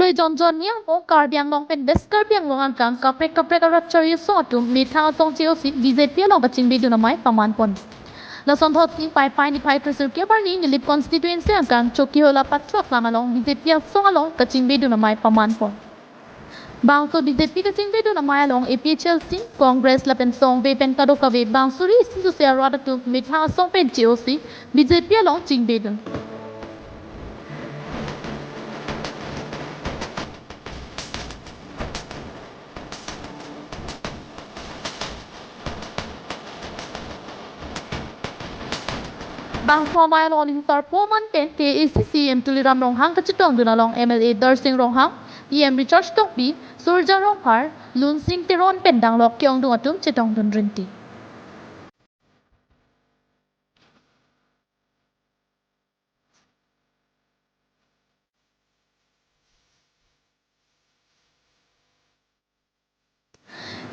loi jon niang mo kar biang long pen beskar biang long angkang kaprek arat chari so tu mitha song cheo si BJP long kachingbe du namai paman pon la son thot ni pai ni pai tresur ke bar ni Nilip constituency angkang choki hola patro lama long BJP song along kachingbe du namai paman pon bangso BJP kachingbe du namai along APHL si Congress la pen song be pen kado ka ve bangsuri si se arat tu mitha song pen cheo si BJP along chingbe du bang formal on in performan pen KACCM tuliram ronghang kachitong dunalong MLA Darsing ronghang PM Richard Stokbi Surja ronghar Lunsing Teron pendang lok kyong dung atum chitong dun rinti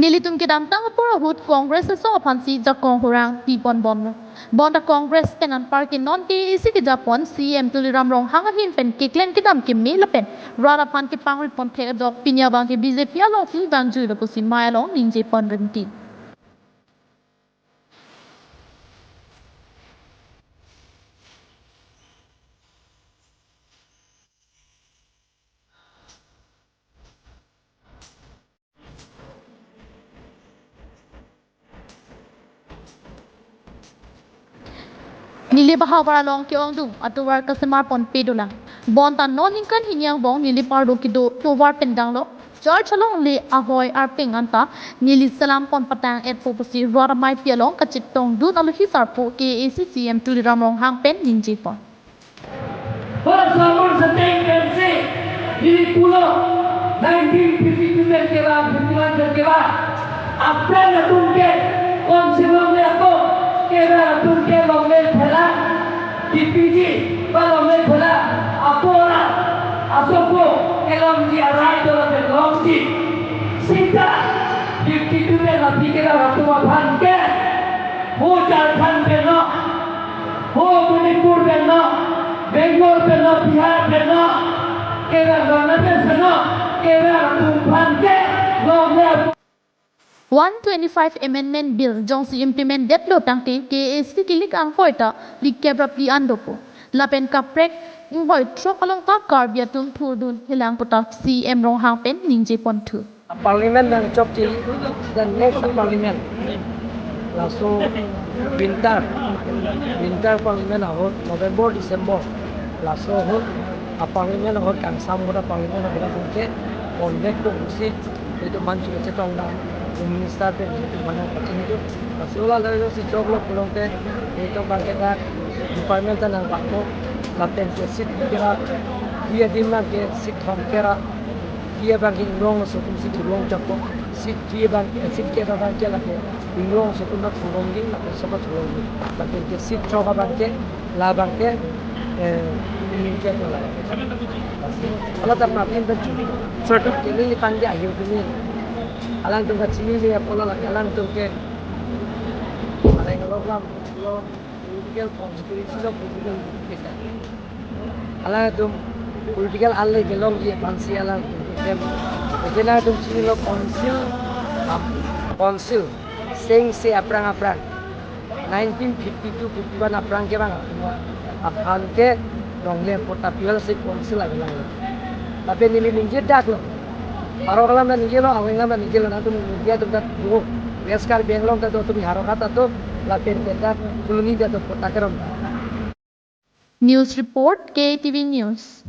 Nilitum ke damtang apura hut Congress so phansi jakong hurang pipon bon da Congress tenan parkin non KAC ke Japon CM tuliram ronghang hin pen keklen ke dam ke mela pen rara phan ke pangri pon the dok pinya bang ke BJP along si bang ju da pusi mai along ningje pon rinti Nili bahaw para long kyong dung atuwar kasemar pon pedulang bon tan non ingkan hinyang bong nili pardo kido towar pendang lo George along le ahoy arping anta nili salam pon patang et popusi rora mai pialong kachitong dun aluhi sarpo KACCM tuliram long hang pen ninji pon Bersama setting versi di pulau 1952 berkira 59 berkira apa yang tunke konsumen aku kira tunke lomel pula DPG lomel pula apora asoko kelam di arat dalam lomdi sehingga 52 berarti kira waktu makan ke ho Jharkhand beno ho Manipur beno Bengal beno Bihar beno kira Bangladesh beno kira Tufan ke lomel 125 Amendment Bill jong si implement det lo tangke KAC kilik ang hoita likebra pli andopo lapen kaprek ingboy trok along ta karbia tum thurdun hilang putak CM rong hang pen ningje pon thu Parlimen dan chop ci dan next parlimen langsung winter parlimen ahot November December langsung ahot parlimen ahot kang samura parlimen ahot bungke konvek to usit itu mancu cetong da minister pe itu mana pati itu pasula lalu si choklo pulongte itu bangketa department nang bakko laten ke sit kira dia dimang ke sit from kira dia bangki long so tu sit long chakko sit dia bang sit ke da bangke la ke long so tu nak fulonging la so ba fulonging laten ke sit choka bangke la bangke ini ke la ala ta na pin da chu certain ke ni pangge ayu ni alang tu kacil ni apa lah alang tu ke alang logram lo political conspiracy lo political kita alang tu political alle belong ye pansi alang dem kena tu sini lo council sing se aprang 1952 51 aprang ke bang akan ke dongle kota pial se council lagi lang tapi nili ninje dak lo Harokalam dan nigelo, awenglam dan nigelo, nanti dia tu dah dua, biaskar benglong dah tu harokat tu, lapen kita kulungi dah tu potakeram. News Report KTV News